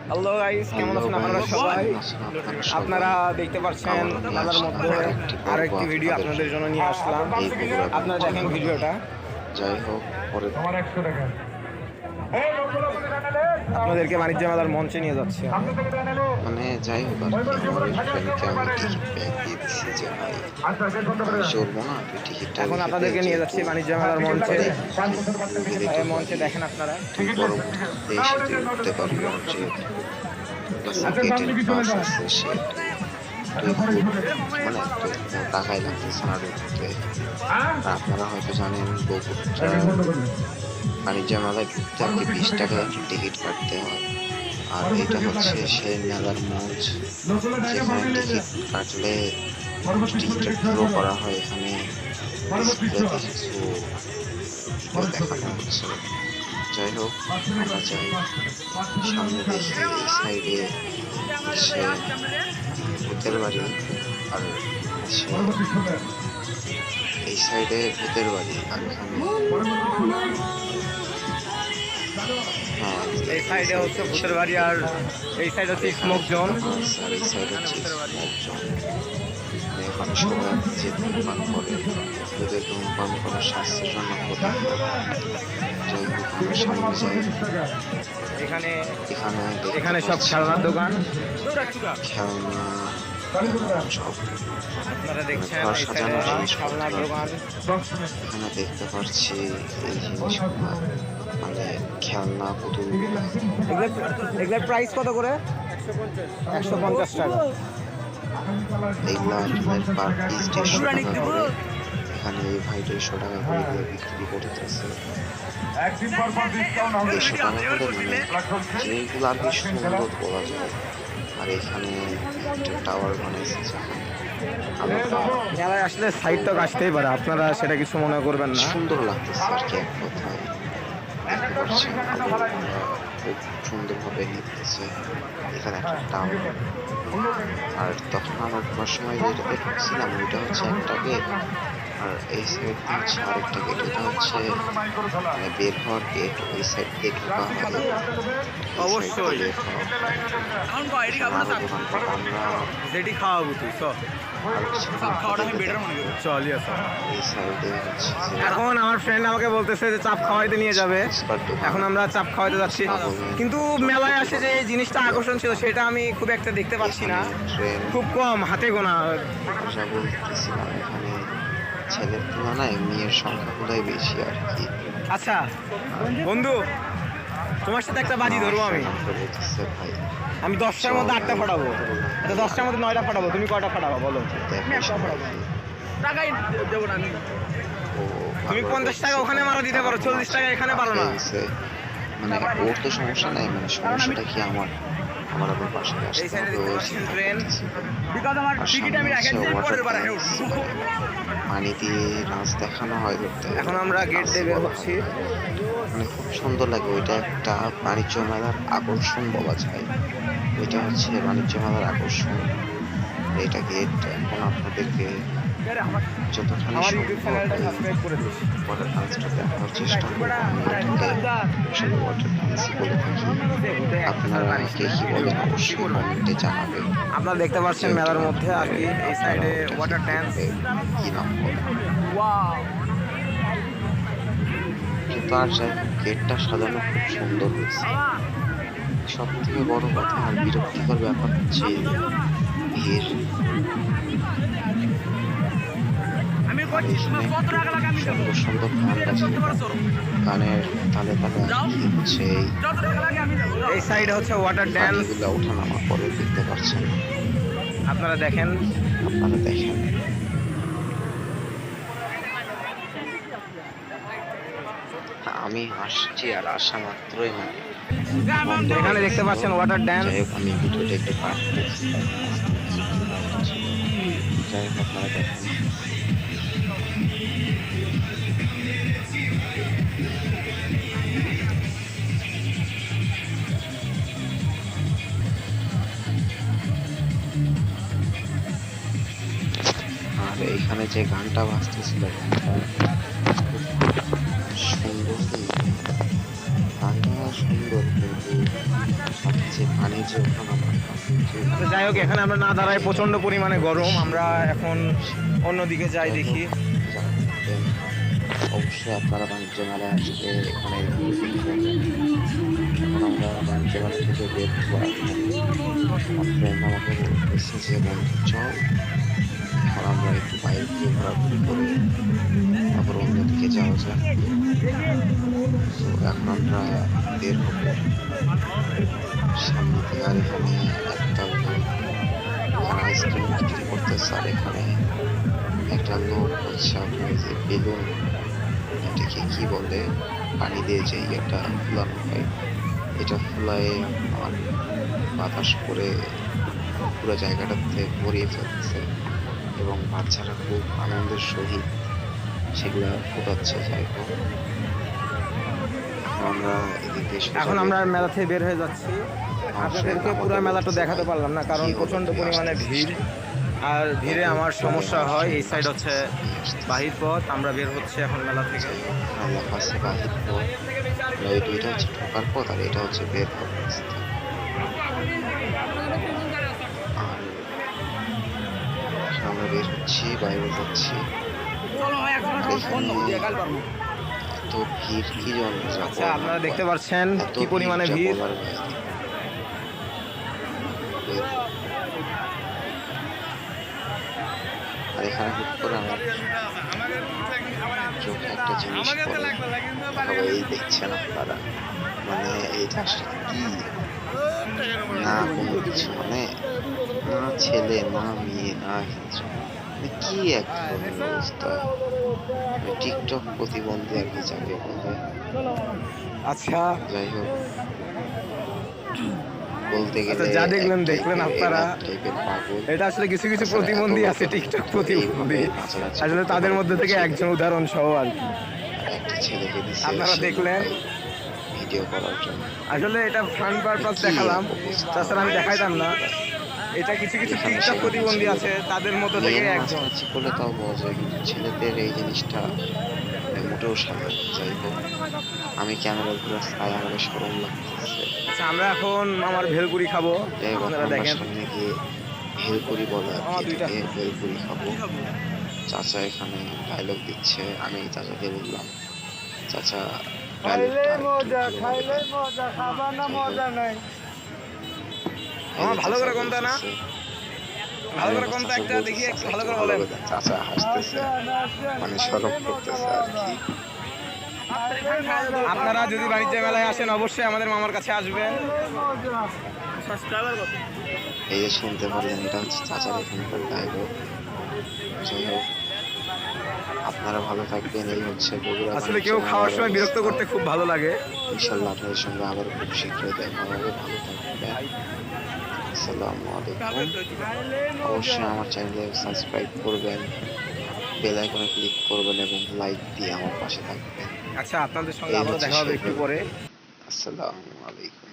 Hello guys, কেমন আছেন আপনারা সবাই? আপনারা দেখতে পাচ্ছেন মেলার মধ্যে আরেকটি ভিডিও আপনাদের জন্য নিয়ে আসলাম। আপনারা দেখেন ভিডিওটা। যাই হোক, পরে আপনাদেরকে বাণিজ্য মেলার মঞ্চে নিয়ে যাচ্ছে। মানে যাই হোক আর কি, আমার ওই ফ্রেন্ডকে আমি টিকিট ব্যাগ দিয়ে দিচ্ছি যে ভাই আমি চলবো না, তুই টিকিটটা এখন আপনাদেরকে নিয়ে যাচ্ছি বাণিজ্য মেলার মঞ্চে। মঞ্চে দেখেন আপনারা, তুই পরবর্তীতে এসে তুই উঠতে পারবি না, যেহেতু গেটের পাস আছে সে তুই মানে তোর টাকাই লাগতেছে না ঢুকতে। আপনারা হয়তো জানেন বগুড়া বাণিজ্য মেলায় ঢুকতে আর কি 20 টাকা টিকিট কাটতে হয়। আর এটা হচ্ছে সেই মেলার মঞ্চ যেখানে টিকিট কাটলে টিকিট ড্র করা হয়। এখানে ডিসপ্লেতে কিছু দেখানো হচ্ছে। যাই হোক, আমরা যাই সামনে দেখি এই সাইডে হচ্ছে ভূতের বাড়ি, আর এই সাইডে ভূতের বাড়ি, আর এই সাইডে হচ্ছে ভূতের বাড়ি, আর এই সাইড হচ্ছে স্মোক জোন। আর এই সাইড হচ্ছে স্মোক জোন। এখানে সবাই যে ধূমপান করে, ওদের ধূমপান করার স্বাস্থ্যের জন্য ক্ষতি। যাই হোক, আমরা সামনে যাই। এখানে এখানে এখানে সব খেলনার দোকান, খেলনা সব আপনারা দেখছেন এই সাজানো সাইডে জিনিস খেলনার দোকান। এখানে দেখতে পাচ্ছি এই জিনিসগুলো, মানে খেলনা পুতুল। এগুলোর প্রাইস কত করে? 150 টাকা। এগুলা পার পিস 150 টাকা করে। এখানে এই ভাই 150 টাকা করে দিয়ে বিক্রি করতেছে। 150 টাকা করে, মানে জিনিসগুলো আর কি সুন্দর বলা যায়। আর এখানে একটা টাওয়ার বানাইছে, মেলায় আসলে সাইড তো আসতেই পারে, আপনারা সেটা কিছু মনে করবেন না। সুন্দর লাগতেছে আর কি, এক কথায় দেখতে পাচ্ছেন খুব সুন্দরভাবে নিতেছে। এখানে একটা টাওয়ার, আর তখন আমরা ঢোকার সময় যেটাতে ঢুকছিলাম ওইটা হচ্ছে একটা গেট, আর এই সাইড দিয়ে হচ্ছে আরেকটা গেট। এটা হচ্ছে মানে বের হওয়ার গেট, ওই সাইড দিয়ে ঢোকা হবে অবশ্যই আমরা যেটি খাওয়াবো তুই চল। এখন আমার ফ্রেন্ড আমাকে বলতেছে যে চাপ খাওয়াইতে নিয়ে যাবে, এখন আমরা চাপ খাওয়াইতে যাচ্ছি। কিন্তু মেলায় আসে যে এই জিনিসটা আকর্ষণ ছিল সেটা আমি খুব একটা দেখতে পাচ্ছি না, খুব কম, হাতে গোনা। এখানে ছেলের তুলনায় মেয়ের সংখ্যাগুলোই বেশি আর কি। আচ্ছা বন্ধু, তোমার সাথে একটা বাজি ধরবো ভাই, আমি 10টার মধ্যে 8টা ফাটাবো, 10টার মধ্যে 9টা ফাটাবো, তুমি কয়টা ফাটাবো বলো? তুমি 50 টাকা ওখানে মারা দিতে পারো, 40 টাকা এখানে পারো না। মানে ওর তো সমস্যা নাই, মানে সমস্যাটা কি আমার আবার পাশে এই সাইডে দেখতে পাচ্ছেন ট্রেন। পানি দিয়ে নাচ দেখানো হয় ধরতে। এখন আমরা গেট দিয়ে বের হচ্ছি। মানে খুব সুন্দর লাগে, ওইটা একটা বাণিজ্য মেলার আকর্ষণ বলা যায়। ওইটা হচ্ছে বাণিজ্য মেলার আকর্ষণ, এটা গেট। এখন আপনাদেরকে যতখানি সম্ভব ওয়াটার ডান্সটা দেখানোর চেষ্টা করবো। ওয়াটার ডান্স বলে থাকি, আপনারা কে কি বলেন অবশ্যই কমেন্টে জানাবেন। আপনারা দেখতে পাচ্ছেন মেলার মধ্যে আর কি এই সাইডে ওয়াটার ডান্স কি নাম বলে, কিন্তু আর যাই গেটটা সাজানো খুব সুন্দর হয়েছে। সব থেকে বড় কথা আর বিরক্তিকর ব্যাপার হচ্ছে ভিড়। সুন্দর সুন্দর গান আছে, গানের তালে তালে হচ্ছে এই সাইডে হচ্ছে ওয়াটার ড্যান্স। এগুলো ওঠানামা করে দেখতে পাচ্ছেন, আপনারা দেখেন। আমি আসছি, আর আসা মাত্রই মানে এখানে দেখতে পাচ্ছেন ওয়াটার ড্যান্স। যাই হোক, আমি ভিডিওটা একটু পাঠ করছি। যাই হোক, আপনারা দেখেন। আর এইখানে যে গানটা বাজতেছিল, সুন্দর, গানটা সুন্দর, কিন্তু যে পানির যে ওঠানামা তো যাই হোক, এখানে আমরা না দাঁড়াই, প্রচন্ড পরিমাণে গরম। আমরা এখন অন্যদিকে যাই দেখি। অবশ্যই আপনারা বাণিজ্য মেলায় আসলে এখানে দেখবেন। এখন আমরা বাণিজ্য মেলা থেকে বের হবো। আমার ফ্রেন্ড আমাকে বলতেছে যে বন্ধু চল, এখন আমরা একটু বাইরে গিয়ে ঘোরাঘুরি করে তারপর অন্যদিকে যাওয়া যায়। তো এখন আমরা বের হবো সামনে থেকে। আর এখানে একটা আইসক্রিম বিক্রি করতেছে, আর এখানে একটা লোক হচ্ছে আপনার যে বেলুন, এটাকে কি বলে, পানি দিয়ে যে এটা ফুলানো হয়, এটা ফুলায় আর বাতাস করে পুরো জায়গাটাতে ভরিয়ে ফেলছে এবং বাচ্চারা খুব আনন্দের সহিত সেগুলা ফোটাচ্ছে। যাই হোক, আমরা এদিকে এখন আমরা মেলা থেকে বের হয়ে যাচ্ছি। আপনাদেরকে পুরো মেলাটা দেখাতে পারলাম না, কারণ প্রচন্ড পরিমাণে ভিড়, আর ভিড়ে আমার সমস্যা হয়। এই সাইড হচ্ছে বাহির পথ, আমরা বের হচ্ছে এখন মেলা থেকে। লেখা আছে বাহির পথ, এই দুইটা হচ্ছে ঢোকার পথ আর এটা হচ্ছে বের হওয়ার রাস্তা। আর আমরা বের হচ্ছি, বাইরে যাচ্ছি। এত ভিড় কি জন্য? আচ্ছা, আপনারা দেখতে পাচ্ছেন কি পরিমাণে ভিড়। আর এখানে হুট করে আমার চোখে একটা জিনিস পড়ে। সবাই দেখছেন আপনারা, মানে এইটা আসলে কি, না কোনো কিছু, মানে না ছেলে না মেয়ে না কিছু, মানে কি এক ধরনের অবস্থা। টিকটক প্রতিবন্ধী আর কি যাকে বলে। আচ্ছা, যাই হোক, বলতে গেলে যা দেখলেন আপনারা, টাইপের পাগল। এটা আসলে কিছু কিছু প্রতিবন্ধী আছে, টিকটক প্রতিবন্ধী, আসলে তাদের মধ্যে থেকে একজন উদাহরণ সহ আর কি। একটা ছেলেকে দিছে আপনারা দেখলেন ভিডিও করার জন্য। আসলে এটা ফান পারপাস দেখালাম, তাছাড়া আমি দেখাইতাম না। এটা কিছু কিছু টিকটক প্রতিবন্ধী আছে, তাদের মধ্যে থেকে একজন। নাচানাচি করলে তাও বলা যায়, কিন্তু ছেলেদের এই জিনিসটা মোটেও সামনে। যাই হোক, আমি ক্যামেরা ঘুরে চাই, আমাকে সরম লাগতেছে। আচ্ছা, আমরা এখন আমার ভেলপুরি খাবো, যাই হোক, আপনারা আমরা দেখেন। সামনে গিয়ে ভেলপুরি বলে আর কি, এটাকে ভেলপুরি খাবো। চাচা এখানে ডায়লগ দিচ্ছে, আমি চাচাকে বললাম চাচা ভালো করে কোনটা না, ভালো করে কোনটা একটা দেখি, একটু ভালো করে বলেন। চাচা হাসতেছে, মানে সরব করতেছে আর কি। আপনারা যদি বাণিজ্য মেলায় আসেন, অবশ্যই আমাদের মামার কাছে আসবেন। এই যে শুনতে পারলেন, এটা হচ্ছে চাচার এখানকার ডায়লগ। যাই হোক, আপনারা ভালো থাকবেন। এই হচ্ছে বগুড়া। আসলে কেউ খাওয়ার সময় বিরক্ত করতে খুব ভালো লাগে। ইনশাল্লাহ আপনাদের সঙ্গে আবার খুব শীঘ্রই দেখা হবে। ভালো থাকবেন। আসসালামু আলাইকুম। অবশ্যই আমার চ্যানেলে সাবস্ক্রাইব করবেন, বেল আইকনে ক্লিক করবেন এবং লাইক দিয়ে আমার পাশে থাকবেন। আচ্ছা, আপনাদের সঙ্গে আবারও দেখা হবে একটু পরে। আসসালামু আলাইকুম।